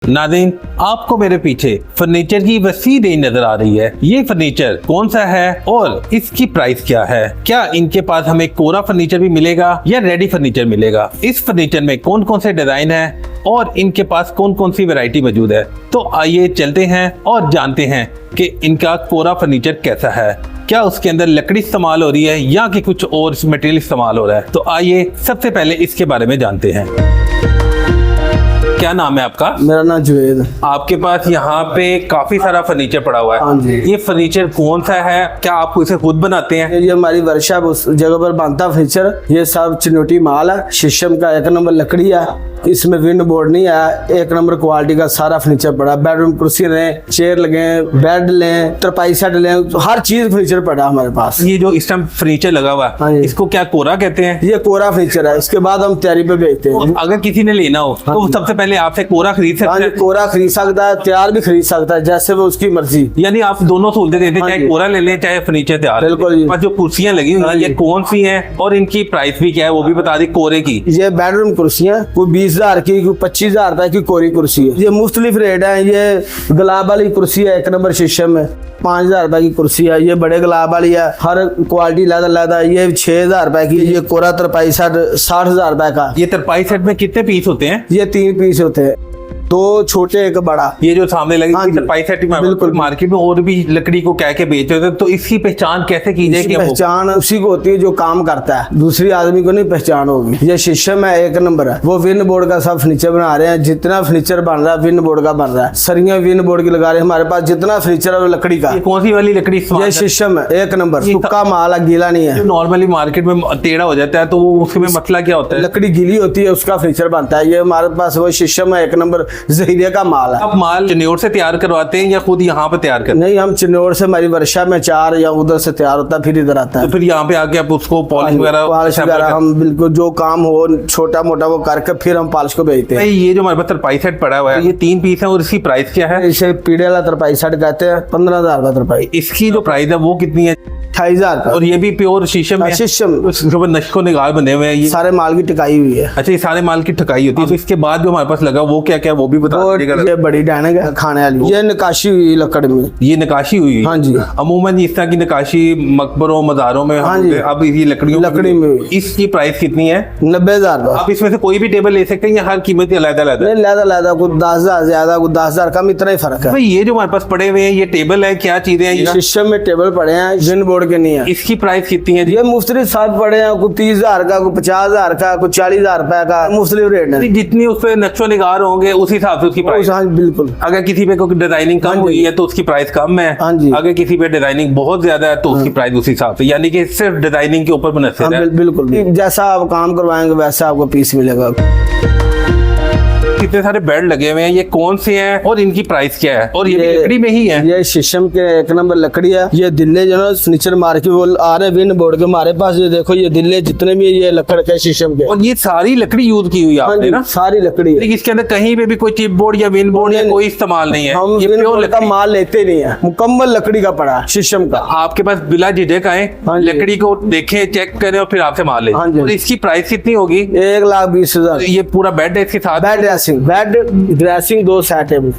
नाज़रीन, आपको मेरे पीछे फर्नीचर की वसी रेंज नजर आ रही है। ये फर्नीचर कौन सा है और इसकी प्राइस क्या है? क्या इनके पास हमें कोरा फर्नीचर भी मिलेगा या रेडी फर्नीचर मिलेगा? इस फर्नीचर में कौन कौन से डिजाइन है और इनके पास कौन कौन सी वैरायटी मौजूद है? तो आइए चलते हैं और जानते हैं कि इनका कोरा फर्नीचर कैसा है। क्या उसके अंदर लकड़ी इस्तेमाल हो रही है या कि कुछ और मटेरियल इस्तेमाल हो रहा है? तो आइए सबसे पहले इसके बारे में जानते हैं। क्या नाम है आपका? मेरा नाम जुवेद। आपके पास यहाँ पे काफी सारा फर्नीचर पड़ा हुआ है। हाँ जी। ये फर्नीचर कौन सा है? क्या आप इसे खुद बनाते हैं? ये हमारी वर्कशॉप उस जगह पर बनता फर्नीचर। ये सब चिनोटी माल है, शीशम का 1 नंबर लकड़ी है, इसमें विंड बोर्ड नहीं है। 1 नंबर क्वालिटी का सारा फर्नीचर पड़ा। बेडरूम कुर्सी लें, चेयर लगे, बेड लें, तरपाई सेट लें, तो हर चीज फर्नीचर पड़ा हमारे पास। ये जो इस टाइम फर्नीचर लगा हुआ हाँ है, जी। इसको क्या कोरा कहते हैं? ये कोरा फर्नीचर है। इसके बाद हम तैयारी पे भेजते हैं। अगर किसी ने लेना हो तो जी। सबसे पहले आपसे कोरा खरीद हाँ सकते जी, हैं? कोरा खरीद सकता है, तैयार भी खरीद सकता है, जैसे वो उसकी मर्जी। यानी आप दोनों सहूलतें देते हैं, हाँ चाहे जी। कोरा ले लें चाहे फर्नीचर तैयार। बिल्कुल जी। और जो कुर्सियां लगी हुई हाँ हैं, ये जी। कौन सी हैं और इनकी प्राइस भी क्या है वो भी बता दी कोरे की। ये बेडरूम कुर्सियां कोई 20,000 की, कोई 25,000 रुपए की कोरी कुर्सी है। ये मुख्तलिफ रेट है। ये गुलाब वाली कुर्सी है 1 नंबर शीशम में, 5,000 रुपए की कुर्सी है। ये बड़े गुलाब वाली है, हर क्वालिटी लहदा। ये 6,000 रुपए की। ये कोरा तरपाई सेट 60,000 रुपए का। ये तरपाई सेट में कितने पीस होते हैं? ये 3 पीस होते हैं, 2 छोटे 1 बड़ा। ये जो सामने लगी हाँ जी। तरपाई सेट बिल्कुल। मार्केट में और भी लकड़ी को कह के बेच रहे थे, तो इसकी पहचान कैसे की जाए? इसकी कि वो पहचान उसी को होती है जो काम करता है, दूसरी आदमी को नहीं पहचान होगी। ये शीशम है 1 नंबर है। वो विन बोर्ड का सब फर्नीचर बना रहे हैं। जितना फर्नीचर बन रहा है विन बोर्ड का बन रहा है। सरियां विन बोर्ड की लगा रहे हैं। हमारे पास जितना फर्नीचर है वो लकड़ी का। ये कौन सी वाली लकड़ी इस्तेमाल ये करते हैं? शीशम है 1 नंबर, ये सूखा माल है, गीला नहीं जो है। नॉर्मली मार्केट में टेढ़ा हो जाता है तो वो उसमें मसला क्या होता है? लकड़ी गीली होती है, उसका फर्नीचर बनता है। ये हमारे पास वो शीशम है 1 नंबर, जहीरे का माल है। आप माल चिन्नौर से तैयार करवाते हैं या खुद यहाँ पे तैयार करते हैं? नहीं, हम चिन्नौर से, हमारी वर्कशॉप में 4 या उधर से तैयार होता है, फिर इधर आता तो है। फिर यहाँ पे आके आप उसको पॉलिश पॉलिश वगैरह वगैरह हम बिल्कुल जो काम हो छोटा मोटा वो करके फिर हम पॉलिश को भेजते हैं। ये जो हमारे पास तरपाई सेट पड़ा हुआ है, ये 3 पीस है और इसकी प्राइस क्या है? इसे पीड़े वाला तरपाई सेट कहते हैं, 15,000 रुपए तरपाई। इसकी जो प्राइस है वो कितनी है? 28,000 रुपए। और ये भी प्योर शीशम है? शीशम, उसके ऊपर नक्शो निगार बने हुए हैं। ये सारे माल की टिकाई हुई है। अच्छा, ये सारे माल की ठकाई होती है। तो इसके बाद जो हमारे पास लगा वो क्या क्या वो भी बता वो दीजिएगा। ये बड़ी डायनेक है खाने वाली, ये नकाशी हुई लकड़ में। ये नकाशी हुई? हाँ जी। अमूमन इस तरह की नकाशी मकबरों मज़ारों में हाँ जी। अब ये लकड़ियों लकड़ी में हुई। इसकी प्राइस कितनी है? 90,000 रुपए। आप इसमें से कोई भी टेबल ले सकते हैं या हर कीमत अलग-अलग है? नहीं, लहदा कुछ 10,000 ज्यादा, कुछ 10,000 कम, इतना ही फर्क है। भाई ये जो हमारे पास पड़े हुए हैं ये टेबल है, क्या चीजें हैं ये? शीशम में टेबल पड़े हैं, विन बोर्ड के नहीं है। इसकी प्राइस कितनी है? ये मुख्तलिफ साथ पड़े हैं, कोई 30,000 का, कोई 50,000 का, कोई 40,000 रुपए का, मुख्तलिफ रेट है। जितनी उस पर नक्शो निगार होंगे उस हिसाब से उसकी प्राइस। हाँ, बिल्कुल। अगर किसी पे कोई डिजाइनिंग कम हाँ जी। हुई है तो उसकी प्राइस कम है। हाँ जी। अगर किसी पे डिजाइनिंग बहुत ज्यादा है तो उसकी प्राइस उस हिसाब से, यानी कि सिर्फ डिजाइनिंग के ऊपर मुनहसर है। बिल्कुल, जैसा आप काम करवाएंगे वैसा आपको पीस मिलेगा। कितने सारे बेड लगे हुए हैं, ये कौन से हैं और इनकी प्राइस क्या है? और ये भी लकड़ी में ही है? ये शीशम के 1 नंबर लकड़ी है। ये दिल्ले जो है फर्नीचर मार्केट वो आ रहे विन बोर्ड के हमारे पास। ये देखो, ये दिल्ले जितने भी ये लकड़ के शीशम के। और ये सारी लकड़ी यूज की हुई है हाँ आपने जी, ना? सारी लकड़ी है। लेकिन इसके अंदर कहीं पे भी कोई चिप बोर्ड या विन बोर्ड या नहीं, कोई इस्तेमाल नहीं है? हम ये विन प्योर बोर्ड का लकड़ी। माल लेते नहीं है, मुकम्मल लकड़ी का पड़ा है, शीशम का। आपके पास बिला झिझक आए, हाँ जी। लकड़ी को देखें, चेक करें और फिर आपसे माल लें। हाँ जी। और इसकी प्राइस कितनी होगी? 1,20,000। ये पूरा बेड है इसके साथ? बेड ड्रेसिंग 2 सेट टेबल,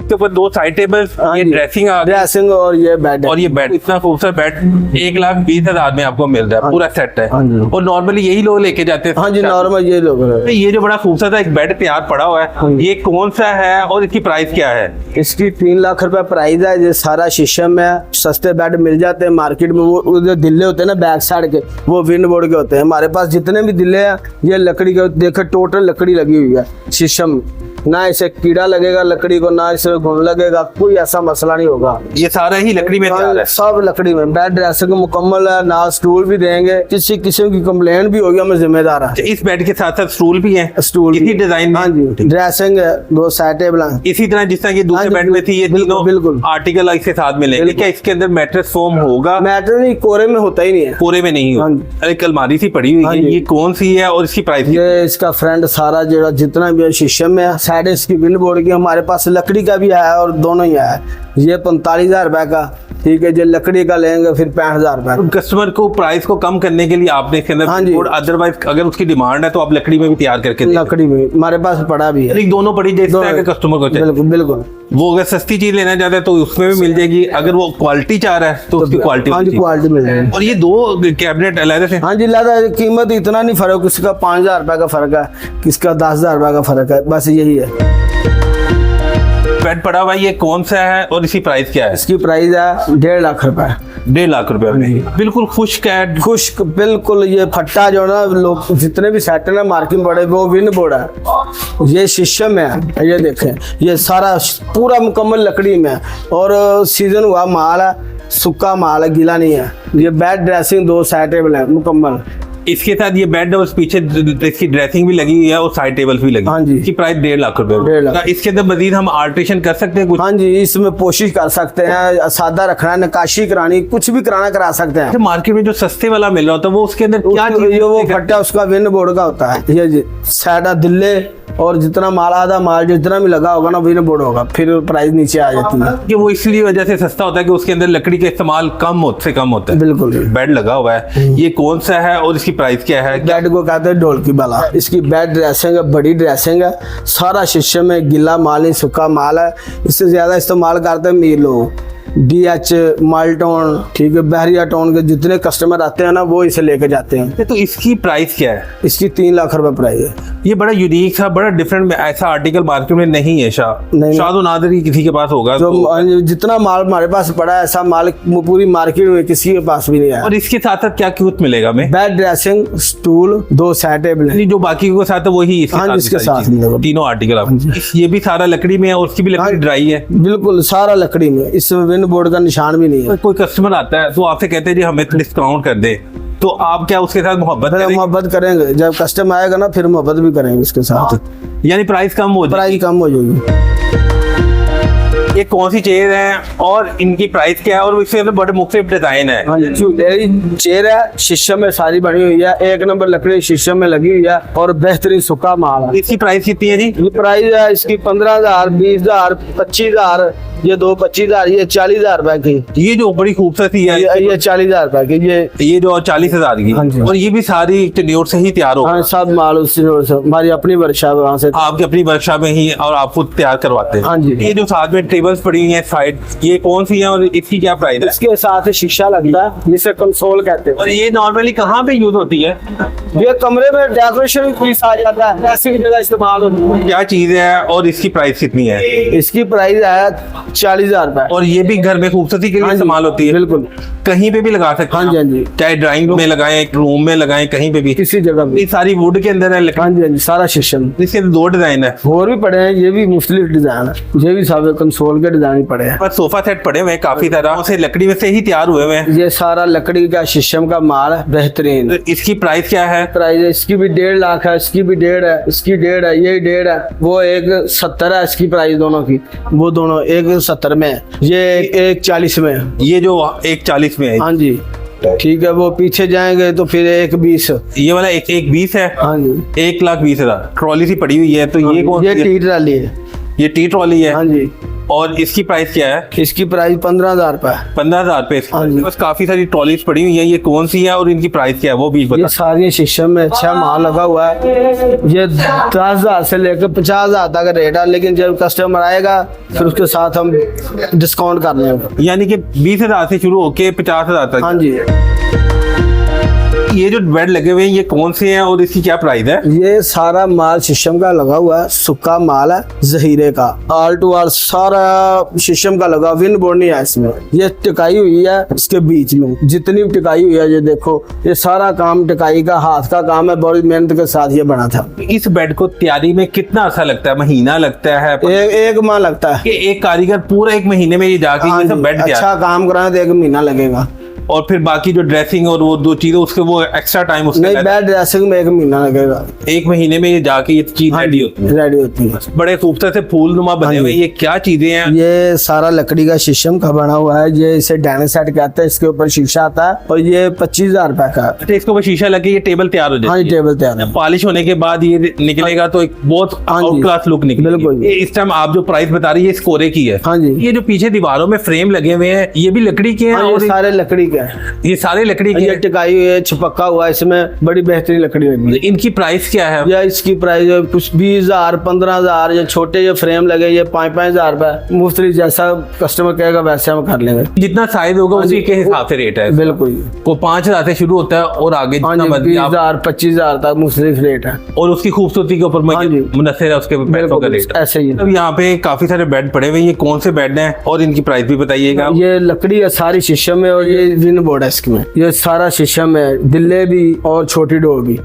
इसके ऊपर 2 साइड टेबल, हाँ ये जी। ड्रेसिंग ड्रेसिंग और ये बेड। और ये बेड, इतना खूबसूरत बेड 1,20,000 में आपको मिल रहा है, पूरा सेट है। हाँ जी। और नॉर्मली यही लोग लेके जाते हैं? हाँ जी, नॉर्मल ये लोग है। ये जो बड़ा खूबसूरत एक बेड तैयार पड़ा हुआ हाँ है, जी। ये कौन सा है और इसकी प्राइस क्या है? इसकी 3 लाख रुपए प्राइस है। ये सारा शीशम है, सस्ते बेड मिल जाते हैं मार्केट में। वो जो दिल्ले होते हैं ना बैक साइड के, वो विंड बोर्ड के होते हैं। हमारे पास जितने भी दिल्ले हैं ये लकड़ी के, देखो टोटल लकड़ी लगी हुई है शीशम। ना इसे कीड़ा लगेगा लकड़ी को, ना इसे घुन लगेगा, कोई ऐसा मसला नहीं होगा। ये सारा ही लकड़ी में तैयार है? सब लकड़ी में। बेड ड्रेसिंग मुकम्मल है, ना स्टूल भी देंगे। किसी किस्म की कंप्लेंट भी होगी हमें जिम्मेदार है। इस बेड के साथ साथ स्टूल भी है? स्टूल इसी भी। डिजाइन में? हाँ जी, ड्रेसिंग है, 2 साइड टेबल हैं। इसी तरह जिस तरह की दूसरे हाँ जी, बेड में थी, ये तीनों बिल्कुल। आर्टिकल इसके साथ मिलेंगे? बिल्कुल। क्या इसके अंदर मैट्रेस फोम होगा? मैटर नहीं, कोरे में होता ही नहीं है। पूरे में नहीं हाँ हो? जी। अरे अलमारी सी पड़ी हुई हाँ है, जी। ये कौन सी है और इसकी प्राइस? ये इसका फ्रंट सारा जो जितना भी है शीशम में है। साइड इसकी विंड बोर्ड की, हमारे पास लकड़ी का भी है और दोनों ही है। ये 45,000 रुपए का। ठीक है, जो लकड़ी का लेंगे फिर 65,000 रुपए। कस्टमर को प्राइस को कम करने के लिए आपने इसके अंदर हाँ जी। और अदरवाइज अगर उसकी डिमांड है तो आप लकड़ी में भी तैयार करके देते हैं। लकड़ी में हमारे पास पड़ा भी है। यानी दोनों पड़ी जिस तरह के कस्टमर को चाहिए। बिल्कुल बिल्कुल। वो अगर सस्ती चीज लेना चाहता है तो उसमें भी मिल जाएगी, अगर वो क्वालिटी चाह रहा है तो उसकी क्वालिटी हाँ जी, क्वालिटी मिल जाएगी। और ये दो कैबिनेट अलग से हाँ जी, लादा कीमत इतना नहीं फर्क, किसका 5,000 रुपए का फर्क है, किसका 10,000 रुपए का फर्क है, बस यही है। बेड पड़ा हुआ है, ये कौन सा है और इसकी प्राइस क्या है? इसकी प्राइस है 1.5 लाख रुपए। 1.5 लाख रुपए में बिल्कुल खुश्क है। खुश्क बिल्कुल। ये फट्टा जो ना लोग जितने भी सेट है ना मार्केट में पड़े वो विन बोर्ड है, ये शीशम में है। ये देखें, ये सारा पूरा मुकम्मल लकड़ी में है और सीजन हुआ माल है, सूखा माल है, गीला नहीं है। ये बेड ड्रेसिंग 2 साइड टेबल है मुकम्मल। इसके साथ ये बेड और पीछे इसकी ड्रेसिंग भी लगी हुई है और साइड टेबल भी लगी। हाँ जी। इसकी प्राइस 1.5 लाख रुपए। 1.5 लाख। इसके अंदर मजीद हम आल्ट्रेशन कर सकते हैं कुछ? हाँ जी, इसमें कोशिश कर सकते हैं, सादा रखना है, नकाशी करानी, कुछ भी कराना करा सकते हैं। मार्केट में जो सस्ते वाला मिल रहा होता है वो उसके अंदर क्या ये वो फट्टा उसका विन बोर्ड का होता है। ये साइड दिल्ले और जितना माल आधा माल जितना भी लगा होगा ना विन बोर्ड होगा, फिर प्राइस नीचे आ जाती है। कि वो इसलिए वजह से सस्ता होता है कि उसके अंदर लकड़ी का इस्तेमाल कम से कम होता है। बिल्कुल। बेड लगा हुआ है, ये कौन सा है और इसकी प्राइस क्या है? बेड को कहते हैं ढोलकी वाला। इसकी बेड ड्रेसिंग है, बड़ी ड्रेसिंग है, सारा शीशे में, गिला माल नहीं सूखा माल है। इससे ज्यादा इस्तेमाल करते हैं मीर लोग, DH माल्टोन, ठीक है, बहरिया टोन के जितने कस्टमर आते हैं ना वो इसे लेके जाते हैं। तो इसकी प्राइस क्या है? इसकी 3 लाख रुपए प्राइस है। ये बड़ा यूनिक सा, बड़ा डिफरेंट, ऐसा आर्टिकल मार्केट में नहीं है। नहीं। शायद नादर ही किसी के पास होगा। जो जितना माल हमारे पास पड़ा है ऐसा माल पूरी मार्केट में किसी के पास भी नहीं है। और इसके साथ साथ क्या कीमत मिलेगा हमें? Bed dressing, stool, 2 side table है। जो बाकी के साथ है वही इसके साथ मिलेगा। तीनों आर्टिकल आप। ये भी सारा लकड़ी में है और उसकी भी लकड़ी ड्राई है। बिल्कुल सारा लकड़ी में, इसमें विंड बोर्ड का निशान भी नहीं है। कोई कस्टमर आता है तो आपसे कहते हैं जी हमें डिस्काउंट कर दे, तो आप क्या उसके साथ मोहब्बत करेंगे? जब कस्टमर आएगा ना फिर मोहब्बत भी करेंगे इसके साथ, यानी प्राइस कम हो जाएगी। प्राइस कम हो जाएगी। ये कौन सी चेयर है और इनकी प्राइस क्या है और इसके अंदर बड़े मुख्तलिफ डिजाइन है? हाँ जी, चेयर है, शीशम में सारी बनी हुई है, 1 नंबर लकड़ी शीशम में लगी हुई है और बेहतरीन सूखा माल है। इसकी प्राइस कितनी है जी? ये प्राइस है इसकी 15,000, 20,000, 25,000, ये 2 25,000, ये 40,000 रुपए की। ये जो बड़ी खूबसूरती है ये 40,000 रुपए की। ये जो 40,000 की। हाँ जी। और ये भी सारी टेन्योर से ही तैयार हो? हाँ, सब माल उससे हमारी अपनी वर्कशॉप वहाँ से। आपकी अपनी वर्कशॉप में ही और आप खुद तैयार करवाते हैं? हाँ जी। ये जो साथ में टेबल्स पड़ी हुई हैं साइड, ये कौन सी है और इसकी क्या प्राइस है? इसके साथ शीशा लगता है जिसे कंसोल कहते हैं। और ये नॉर्मली कहाँ पे यूज होती है? ये कमरे में डेकोरेशन भी पीस आ जाता है, ऐसी जगह इस्तेमाल होती है। क्या चीज है और इसकी प्राइस कितनी है? इसकी प्राइस है 40,000 रुपए। और ये भी घर में खूबसूरती के लिए इस्तेमाल होती है? बिल्कुल, कहीं पे भी लगा सकते हैं? हाँ जी, हाँ जी। चाहे ड्राइंग रूम में लगाएं, रूम में लगाएं, कहीं पे भी, किसी जगह भी। ये सारी वुड के अंदर है लकड़ी? हाँ जी, हाँ जी, सारा शीशम। इसके 2 डिजाइन है और भी पड़े हैं, ये भी मुख्तलिफ डिजाइन है, ये भी सब कंसोल के डिजाइन पड़े हैं। पर सोफा सेट पड़े हुए हैं काफी तरह से, लकड़ी में से ही तैयार हुए हुए हैं। ये सारा लकड़ी का शीशम का माल है, बेहतरीन। तो इसकी प्राइस क्या है? प्राइस इसकी भी 1.5 लाख है, इसकी भी 1.5 है, इसकी 1.5 है, ये 1.5 है, वो 1,70 है इसकी प्राइस दोनों की। वो दोनों 1,70 में है, ये 1,40 में है। ये जो 1,40 में है? हाँ जी, ठीक है। वो पीछे जाएंगे तो फिर 1,20। ये वाला 1,20 है? हाँ जी, 1,20,000। ट्रॉली सी पड़ी हुई है, तो ये कौन ये सी है? टी ट्राली है। ये टी ट्रॉली है? हाँ जी। और इसकी प्राइस क्या है? इसकी प्राइस 15,000 रुपए। 15,000 पे? हाँ जी। बस काफी सारी ट्रॉलीज पड़ी हुई है, ये कौन सी है और इनकी प्राइस क्या है वो भी ये बता। सारी शीशम में अच्छा माल लगा हुआ है। ये 10,000 से लेकर 50,000 तक रेट है, लेकिन जब कस्टमर आएगा फिर उसके साथ हम डिस्काउंट कर देंगे। यानी कि 20,000 से शुरू होके 50,000 तक? हाँ जी। ये जो बेड लगे हुए हैं ये कौन से हैं और इसकी क्या प्राइस है? ये सारा माल शीशम का लगा हुआ है, सूखा माल है, जहीरे का, ऑल टू ऑल सारा शीशम का लगा, विंड बोर्ड नहीं है इसमें। ये टिकाई हुई है इसके बीच में, जितनी भी टिकाई हुई है ये देखो, ये सारा काम टिकाई का, हाथ का काम है, बड़ी मेहनत के साथ ये बना था। इस बेड को तैयारी में कितना अर्सा लगता है? महीना लगता है? एक माह लगता है कि एक कारीगर पूरा 1 महीने में ये जाके ये सब बेड अच्छा काम कराए तो 1 महीना लगेगा। और फिर बाकी जो ड्रेसिंग और वो दो चीजें उसके वो एक्स्ट्रा टाइम उसके नहीं, लगता बेड ड्रेसिंग में 1 महीना लगेगा। है। 1 महीने में ये जाके ये चीज रेडी होती है। रेडी होती है। बड़े खूबसूरत से फूल नुमा बने हुए, ये क्या चीजें हैं? ये सारा लकड़ी का शीशम का बना हुआ है। ये इसे डाइनिंग सेट कहते हैं। इसके ऊपर शीशा आता है और ये 25,000 रुपए का है। अच्छा, इसके ऊपर शीशा लगे ये टेबल तैयार हो हाँ, जाती ये है। टेबल तैयार है। पॉलिश होने के बाद ये निकलेगा तो एक बहुत हाँ जी। आउट क्लास लुक बिल्कुल। निकलेगी। ये इस टाइम आप जो प्राइस बता रही है इस कोरे की है। हाँ जी। ये जो पीछे दीवारों में फ्रेम लगे हुए हैं ये भी लकड़ी के हैं? हाँ, और ये सारे लकड़ी के हैं। ये सारे लकड़ी के ये हैं? टिकाई हुई है, चिपका हुआ है, इसमें बड़ी बेहतरीन लकड़ी लगी है। इनकी प्राइस क्या है? या इसकी प्राइस है कुछ 20,000 15,000। ये छोटे जो फ्रेम लगे ये 5,000 रुपए। मुफ्तलिफ जैसा कस्टमर कहेगा वैसे हम कर लेंगे। जितना साइज होगा हाँ जी। उसी के हिसाब से रेट है। बिल्कुल। को 5,000 से शुरू होता है और आगे हाँ जितना जी, मर्जी आप, 20,000 25,000 तक मुख्तलिफ रेट है। और उसकी खूबसूरती के ऊपर हाँ जी। मुनसर है उसके पैसों का रेट। ऐसे ही है। अब यहाँ पे काफी सारे बेड पड़े हुए हैं, ये कौन से बेड हैं और इनकी प्राइस भी बताइएगा। ये लकड़ी है सारी शीशम है और ये विन बोर्ड है इसमें। ये सारा शीशम है, दिल्ले भी और छोटी डोर भी।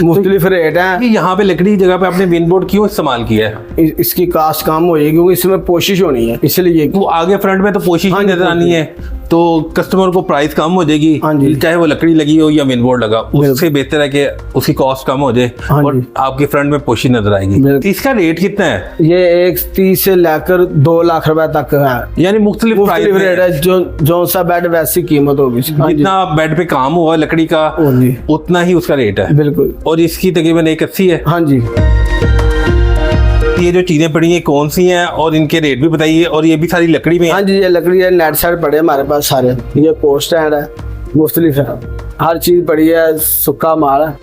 मुख्तलिफ रेट है। ये यहाँ पे लकड़ी की जगह पे आपने विन बोर्ड क्यों इस्तेमाल किया है? इसकी कास्ट कम हो जाएगी क्योंकि इसमें पोशिश होनी है, इसलिए। वो आगे फ्रंट में तो कोशिश हाँ ही जी, नजर आनी है तो कस्टमर को प्राइस कम हो जाएगी। हाँ जी। चाहे वो लकड़ी लगी हो या विन बोर्ड लगा, उससे बेहतर है कि उसकी कॉस्ट कम हो जाए हाँ और जी। आपके फ्रंट में पोशी नजर आएगी। बिल्कुल। इसका रेट कितना है? ये 130 से लेकर 2 लाख रुपए तक है। यानी मुख्तलिफ मुख्तलिफ प्राइस रेट है। जो सा बेड वैसी कीमत होगी। हाँ जी। जितना बेड पे काम हुआ लकड़ी का हाँ जी। उतना ही उसका रेट है। बिल्कुल। और इसकी तकरीबन 180 है। हाँ जी। ये जो चीजें पड़ी हैं कौन सी हैं और इनके रेट भी बताइए। और ये भी सारी लकड़ी में है? हाँ जी, ये लकड़ी है। नेट सेट पड़े हमारे पास सारे। ये पोस्ट स्टैंड है, मुख्तलिफ है, हर चीज पड़ी है, सुक्का माल है।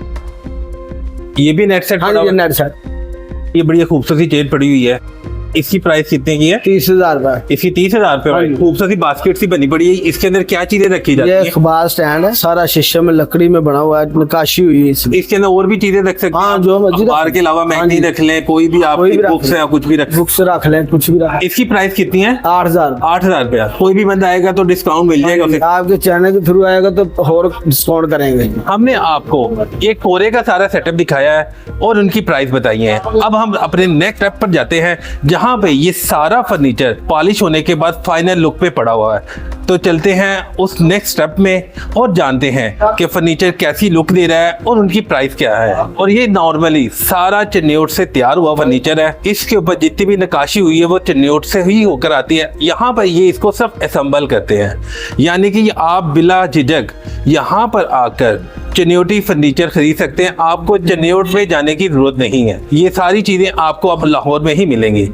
ये भी नेट सेट हाँ पड़ा जी, हुआ ये है? नेट सेट ये बढ़िया खूबसूरत सी चेयर पड़ी हुई है। इसकी प्राइस कितने की है? 30,000 रुपए। इसकी 30,000 हाँ रुपए। जी। खूबसूरत सी बास्केट सी बनी पड़ी है। इसके अंदर क्या चीजें रखी जाती ये हैं? अखबार स्टैंड है, सारा शीशे में लकड़ी में बना हुआ है, नकाशी हुई है इसमें। इसके अंदर और भी चीजें रख सकते हैं? हाँ, जो मर्जी रख अखबार के अलावा हाँ मैगजीन जी। रख लें, कोई भी कोई आपकी भी रख बुक्स लें। है कुछ भी रख। बुक्स रख लें, कुछ भी रख। इसकी प्राइस कितनी है? 8,000। 8,000 रुपया। कोई भी बंदा आएगा तो डिस्काउंट मिल जाएगा उसे। आपके चैनल के थ्रू आएगा तो और डिस्काउंट करेंगे। हमने आपको ये कोरे का सारा सेटअप दिखाया है और उनकी प्राइस बताई है। अब हम अपने नेक्स्ट स्टेप पर जाते हैं जहां पे ये सारा फर्नीचर पॉलिश होने के बाद फाइनल लुक पे पड़ा हुआ है। तो चलते हैं उस नेक्स्ट स्टेप में और जानते हैं कि फर्नीचर कैसी लुक दे रहा है और उनकी प्राइस क्या है। और ये नॉर्मली सारा चन्योट से तैयार हुआ फर्नीचर है। इसके ऊपर जितनी भी नकाशी हुई है वो चन्योट से ही होकर आती है। यहाँ पर ये इसको सब असेंबल करते हैं, यानी कि आप बिला झिझक यहाँ पर आकर चन्योटी फर्नीचर खरीद सकते हैं। आपको चन्योट में जाने की जरूरत नहीं है। ये सारी चीजें आपको अब लाहौर में ही मिलेंगी।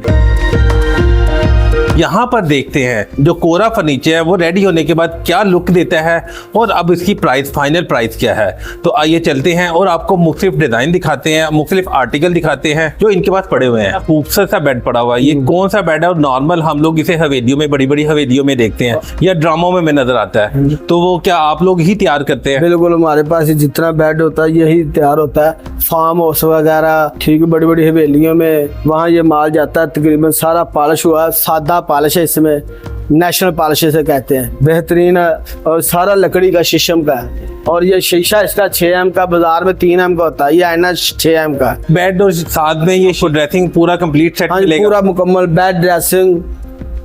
यहाँ पर देखते हैं जो कोरा फर्नीचर है वो रेडी होने के बाद क्या लुक देता है और अब इसकी प्राइस फाइनल प्राइस क्या है। तो आइए चलते हैं और आपको मुख्तलिफ डिजाइन दिखाते हैं, मुख्तलिफ आर्टिकल दिखाते हैं जो इनके पास पड़े हुए हैं। खूबसूरत सा बेड पड़ा हुआ है। ये कौन सा बेड है? और नॉर्मल हम लोग इसे हवेलियों में, बड़ी बड़ी हवेलियों में देखते हैं या ड्रामों में नजर आता है। तो वो क्या आप लोग ही तैयार करते हैं? बिल्कुल, हमारे पास जितना बेड होता है यही तैयार होता है। फार्म हाउस वगैरह, ठीक है, बड़ी बड़ी हवेलियों में वहाँ ये माल जाता है। तकरीबन सारा पॉलिश हुआ, सादा पॉलिश है, इसमें नेशनल पॉलिश से कहते हैं, बेहतरीन है। और सारा लकड़ी का शीशम का है। और ये शीशा इसका 6M का, बाजार में 3M का होता है, ये आईना 6M का। बेड और साथ में ये ड्रेसिंग पूरा कंप्लीट सेट हाँ, मिलेगा? पूरा मुकम्मल बेड, ड्रेसिंग,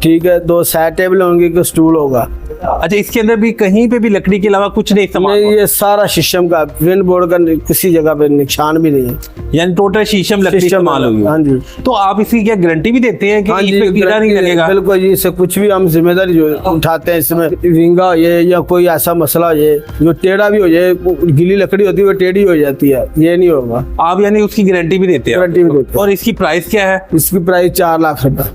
ठीक है, 2 साइड टेबल होंगे, एक स्टूल होगा। अच्छा, इसके अंदर भी कहीं पे भी लकड़ी के अलावा कुछ नहीं इस्तेमाल? नहीं, ये सारा शीशम का, विन बोर्ड का किसी जगह पे निशान भी नहीं है। यानी टोटल शीशम लकड़ी इस्तेमाल होगी। हाँ जी। तो आप इसकी क्या गारंटी भी देते हैं कि हाँ जी, इसमें कीड़ा नहीं गारंटी- लगेगा? बिल्कुल जी, इससे कुछ भी हम जिम्मेदारी जो उठाते हैं। इसमें विंगा हो जाए या कोई ऐसा मसला हो जाए, जो टेढ़ा भी हो जाए, गीली लकड़ी होती है वो टेढ़ी हो जाती है, ये नहीं होगा। आप यानी उसकी गारंटी भी देते हैं? गारंटी भी देते हैं। और इसकी प्राइस क्या है? इसकी प्राइस 4 लाख रुपए।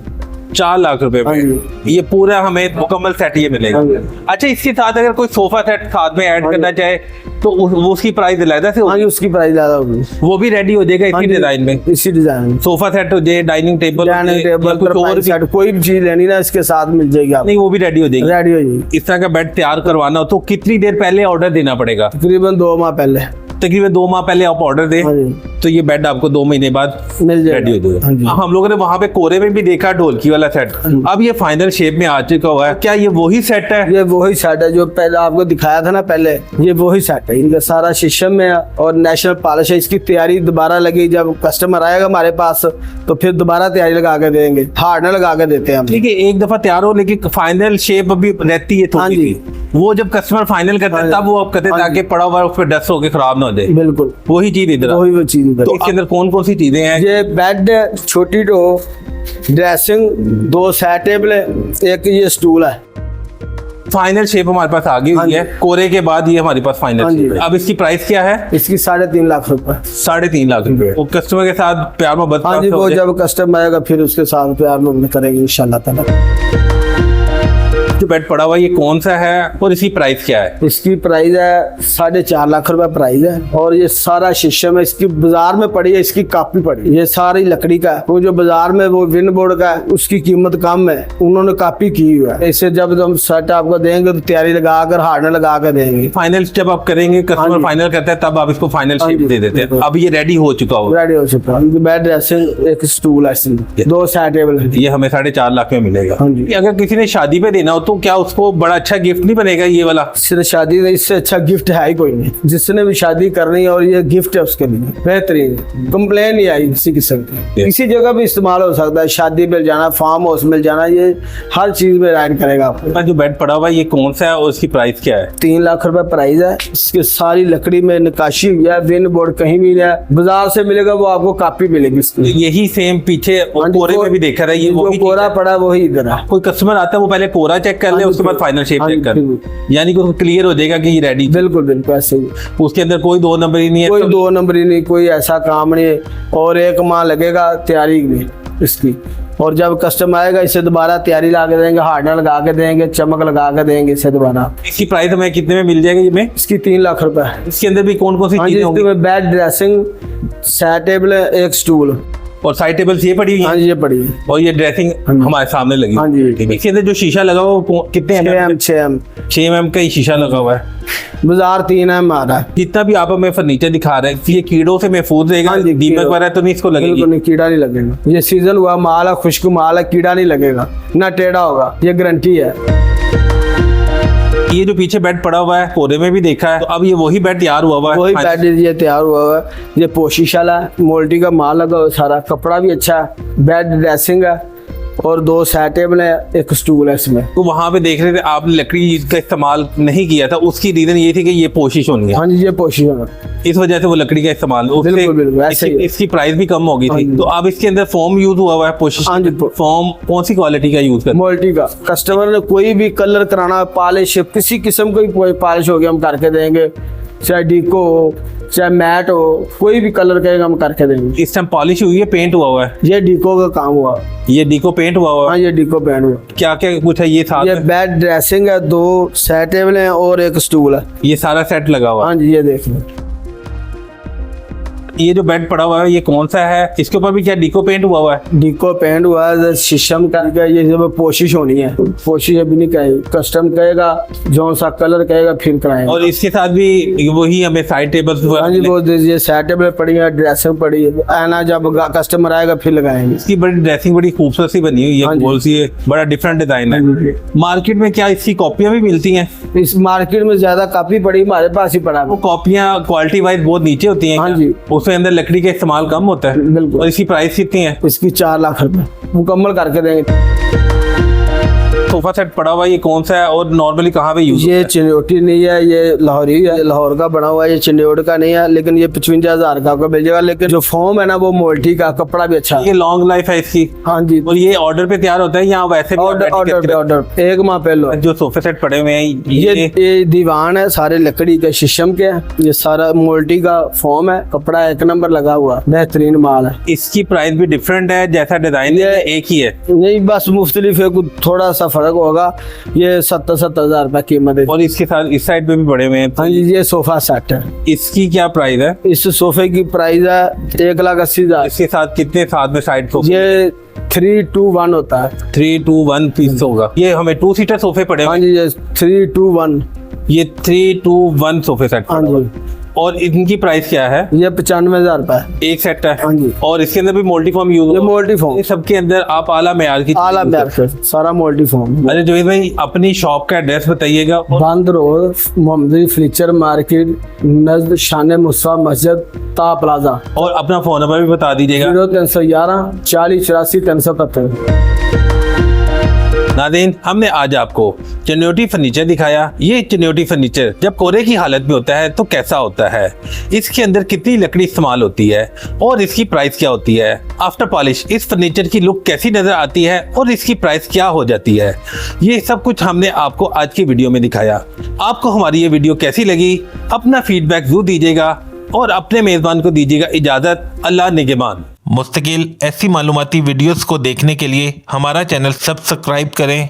4 लाख रुपए हाँ में जी। ये पूरा हमें मुकम्मल सेट ये मिलेगा। हाँ जी। अच्छा, इसके साथ अगर कोई सोफा सेट साथ में ऐड हाँ जी। करना चाहे तो वो उसकी प्राइस अलग से हाँ जी, उसकी प्राइस ज्यादा होगी। वो भी रेडी हो जाएगा हाँ इसी जी, डिजाइन में? इसी डिजाइन में। सोफा सेट हो जाए, डाइनिंग टेबल, डाइनिंग टेबल, कुछ और भी? सेट, कोई भी चीज लेनी ना इसके साथ मिल जाएगी आपको। नहीं, वो भी रेडी हो जाएगी। रेडी हो जाएगी। इस तरह का बेड तैयार करवाना हो तो कितनी देर पहले ऑर्डर देना पड़ेगा? तकरीबन 2 माह पहले। तकरीबन 2 माह पहले आप ऑर्डर दें हाँ जी, तो ये बेड आपको 2 महीने बाद मिल जाएगा। रेडी हो जाएगा। हाँ जी। हम लोगों ने वहां पे कोरे में भी देखा ढोलकी वाला सेट। अब ये फाइनल शेप में आ चुका हुआ है। क्या ये वही सेट है? ये वही सेट है जो पहले आपको दिखाया था ना पहले, ये वही सेट है। इनका सारा शीशम में और नेशनल पॉलिश है। इसकी तैयारी दोबारा लगी, जब कस्टमर आएगा हमारे पास तो फिर दोबारा तैयारी लगा के देंगे, हार्डनर लगा के देते हैं हम। ठीक है, एक दफा तैयार हो लेकिन फाइनल शेप अभी रहती है हाँ थोड़ी जी। सी। वो जब कस्टमर फाइनल करता है तब वो आप कहते हैं हाँ जी। ताकि पड़ा हुआ उस पर डस्ट होके खराब ना हो जाए, बिल्कुल वही चीज इधर। वही वो चीज तो इसके अंदर कौन कौन सी चीजें हैं? ये बेड, छोटी डो, ड्रेसिंग, 2 साइड टेबल है, एक ये स्टूल है। फाइनल शेप हमारे पास आ गई हाँ हुई है, कोरे के बाद ये हमारे पास हाँ फाइनल जी। शेप है। अब इसकी प्राइस क्या है? इसकी 3.5 लाख रुपए। 3.5 लाख रुपए। वो कस्टमर के साथ प्यार मोहब्बत हाँ जी, से हो वो जाए। जब कस्टमर आएगा फिर उसके साथ प्यार में करेंगे इंशाल्लाह ताला। जो बेड पड़ा हुआ है ये कौन सा है और इसकी प्राइस क्या है? इसकी प्राइस है 4.5 लाख रुपए प्राइस है, और ये सारा शीशम है। इसकी बाजार में पड़ी है, इसकी कापी पड़ी है। ये सारी लकड़ी का है। वो जो बाजार में वो विंड बोर्ड का है उसकी कीमत कम है, उन्होंने कापी की हुई है। इसे जब हम सेट आपको देंगे तो तैयारी लगा कर हार्डनर लगा कर देंगे। फाइनल जब आप करेंगे, हाँ कस्टमर जी। फाइनल करता है तब आप इसको फाइनल हाँ शेप जी, दे देते हैं। बिल्कुल। अब ये रेडी हो चुका होगा। रेडी हो चुका है। बेड, ड्रेसिंग, एक स्टूल है इसमें, 2 साइड टेबल है। ये हमें 4.5 लाख में मिलेगा। हाँ जी। अगर किसी ने शादी पे देना हो तो क्या उसको बड़ा अच्छा गिफ्ट नहीं बनेगा ये वाला? सिर्फ शादी में इससे अच्छा गिफ्ट है ही कोई नहीं। जिसने भी शादी करनी है और ये गिफ्ट है उसके लिए बेहतरीन, कंप्लेन नहीं आई किसी किस्म की। किसी जगह भी इस्तेमाल हो सकता है, शादी मिल जाना, फार्म हाउस मिल जाना, ये हर चीज में राइड करेगा आपको। जो बेड पड़ा हुआ है ये कौन सा है और इसकी प्राइस क्या है? 3 लाख रुपए प्राइस है। इसकी सारी लकड़ी में नकाशी हुई है, विंड बोर्ड कहीं भी नहीं है। बाजार से मिलेगा वो आपको कापी मिलेगी इसकी। यही सेम पीछे हाँ जी, कोरे वो- में भी देखा था, ये जो वही कोरा चीज़ है। पड़ा वही इधर है। कोई कस्टमर आता है वो पहले कोरा चेक कर ले, हाँ जी, उसके बाद फाइनल शेप हाँ चेक जी, कर, बिल्कुल। यानी कि क्लियर हो जाएगा कि ये रेडी। बिल्कुल बिल्कुल ऐसे ही। उसके अंदर कोई 2 नंबर ही नहीं है। कोई तो 2 नंबर ही नहीं, कोई ऐसा काम नहीं है। और 1 माह लगेगा तैयारी में इसकी, और जब कस्टमर आएगा इसे दोबारा तैयारी ला के देंगे, हार्डनर लगा के देंगे, चमक लगा के देंगे इसे दोबारा। इसकी प्राइस हमें कितने में मिल जाएगी? में इसकी 3 लाख रुपए है। इसके अंदर भी कौन कौन सी हाँ जी, चीजें होंगी? इसमें बेड, ड्रेसिंग, साइड टेबल, एक स्टूल। और साइड टेबल्स ये पड़ी हुई हाँ है जी, ये पड़ी है। और ये ड्रेसिंग हाँ जी। हमारे सामने लगी। हाँ जी। ठीक है। इसके अंदर जो शीशा लगा हुआ वो कितने 6M 6 mm का ही शीशा लगा हुआ है। बाजार 3M आ रहा है। जितना भी आप हमें फर्नीचर दिखा रहे हैं ये कीड़ों से महफूज रहेगा? हाँ जी, दीमक कीड़ों- वगैरह तो नहीं इसको लगेगी? बिल्कुल नहीं, कीड़ा नहीं लगेगा। ये सीजन हुआ माल है, खुश्क माल है, कीड़ा नहीं लगेगा, ना टेढ़ा होगा, ये गारंटी है। ये जो पीछे बेड पड़ा हुआ है कोरे में भी देखा है, तो अब ये वही बेड तैयार हुआ है। वही हाँ, बेड ये तैयार हुआ हुआ है। ये पोशिश वाला है, मोल्टी का माल लगा हुआ है, सारा कपड़ा भी अच्छा है। बेड, ड्रेसिंग है, और 2 साइड टेबल है, एक स्टूल है इसमें। तो वहां पे देख रहे थे आपने लकड़ी का इस्तेमाल नहीं किया था, उसकी रीजन ये थी कि ये पोशिश होनी है, हाँ जी, ये पोशिश है। इस वजह से वो लकड़ी का इस्तेमाल उससे बिल्कुल, बिल्कुल, ऐसे ही है। इसकी प्राइस भी कम हो गई हाँ थी। जी। तो अब इसके अंदर फोम यूज हुआ है पोशिश। हाँ जी। फोम कौन सी क्वालिटी का यूज करते मोल्टी का। कस्टमर ने कोई भी कलर कराना, पॉलिश, किसी किस्म की कोई पॉलिश हो गया हम करके देंगे, चाहे डीको हो, चाहे मैट हो, कोई भी कलर कहेगा हम करके देंगे। हैं? इस टाइम पॉलिश हुई है, पेंट हुआ है? ये डीको का काम हुआ। ये डीको पेंट हुआ हाँ, है? ये डीको पेंट हुआ। क्या क्या कुछ है ये साथ ये में? बेड, ड्रेसिंग है, 2 साइड टेबल है, और एक स्टूल है। ये सारा सेट लगा हुआ है। हाँ जी, ये देख लो। ये जो बेड पड़ा हुआ है ये कौन सा है? इसके ऊपर भी क्या डीको पेंट हुआ है? डीको पेंट हुआ है, शीशम का। ये जब पोशिश होनी है, पोशिश अभी नहीं कहेगी, कस्टम कहेगा, जो सा कलर कहेगा फिर कराएंगे। और इसके साथ भी वही हमें साइड टेबल्स हाँ जी, वो ये साइड टेबल पड़ी है, ड्रेसिंग पड़ी है, आना जब कस्टमर आएगा फिर लगाएंगे। इसकी बड़ी ड्रेसिंग बड़ी खूबसूरत सी बनी हुई हाँ है, जी। गोल सी है, बड़ा डिफरेंट डिजाइन है। मार्केट में क्या इसकी कॉपियां भी मिलती हैं? इस मार्केट में ज्यादा कापी पड़ी, हमारे पास ही पड़ा वो है। कॉपियां क्वालिटी वाइज बहुत नीचे होती हैं हाँ क्या? जी। उसके अंदर लकड़ी का इस्तेमाल कम होता है। बिल्कुल। और इसकी प्राइस कितनी है? इसकी 4 लाख रुपए मुकम्मल करके देंगे। सोफा सेट पड़ा हुआ है ये कौन सा है और नॉर्मली कहाँ पे यूज ये चिन्योटी नहीं है, ये लाहौरी है, लाहौर का बना हुआ है। ये चिन्योट का नहीं है, लेकिन ये 55,000 का आपको मिल जाएगा। लेकिन जो फॉर्म है ना वो मोल्टी का, कपड़ा भी अच्छा है। ये लॉन्ग लाइफ है इसकी? हाँ जी, और ये ऑर्डर पे तैयार होता है या वैसे भी ऑर्डर आप ऑर्डर बैठ पे के- ऑर्डर 1 माह पहले। जो सोफे सेट पड़े हुए हैं ये दीवान है, सारे लकड़ी के शीशम के हैं। ये सारा मोल्टी का फॉर्म है, कपड़ा 1 नंबर लगा हुआ, बेहतरीन माल है। इसकी प्राइस भी डिफरेंट है, जैसा डिजाइन ये- एक ही है? नहीं, बस मुख्तलिफ है, कुछ थोड़ा सा फर्क होगा। ये 70,000 रुपए कीमत है। और इसके साथ इस साइड पे भी पड़े हुए हैं। हाँ जी, ये सोफा सेट है। इसकी क्या प्राइस है? इस सोफे की प्राइस है 1,80,000। इसके साथ कितने साथ में साइड को? ये 3-2-1 होता है। 3-2-1 पीस होगा। ये हमें 2 सीटर सोफे पड़े हाँ हुए जी, ये 3-2-1। ये 3-2-1 सोफे सेट हाँ जी, और इनकी प्राइस क्या है? ये 95,000 रुपए। एक सेट है। हाँ जी। और इसके अंदर भी मोल्टी फॉर्म यूज ये होगा? मोल्टी फॉर्म, ये सबके अंदर आप आला मेयार की आला चीज़ use बैर सारा मोल्टी फॉर्म। करते हैं। अरे जोहिद भाई अपनी शॉप का एड्रेस बताइएगा। बंद रोड, मोहम्मदी फर्नीचर मार्केट, नजद शान मुस्वा मस्जिद, ता प्लाजा। और अपना फोन नंबर भी बता दीजिएगा। 0311 40 84 371। नाज़रीन, हमने आज आपको चिन्योटी फर्नीचर दिखाया। ये चिन्योटी फर्नीचर जब कोरे की हालत में होता है तो कैसा होता है, इसके अंदर कितनी लकड़ी इस्तेमाल होती है और इसकी प्राइस क्या होती है, आफ्टर पॉलिश इस फर्नीचर की लुक कैसी नजर आती है और इसकी प्राइस क्या हो जाती है, ये सब कुछ हमने आपको आज की वीडियो में दिखाया। आपको हमारी ये वीडियो कैसी लगी, अपना फीडबैक जरूर दीजिएगा और अपने मेजबान को दीजिएगा इजाजत। अल्लाह निगहबान। मुस्तकिल ऐसी मालूमाती वीडियोस को देखने के लिए हमारा चैनल सब्सक्राइब करें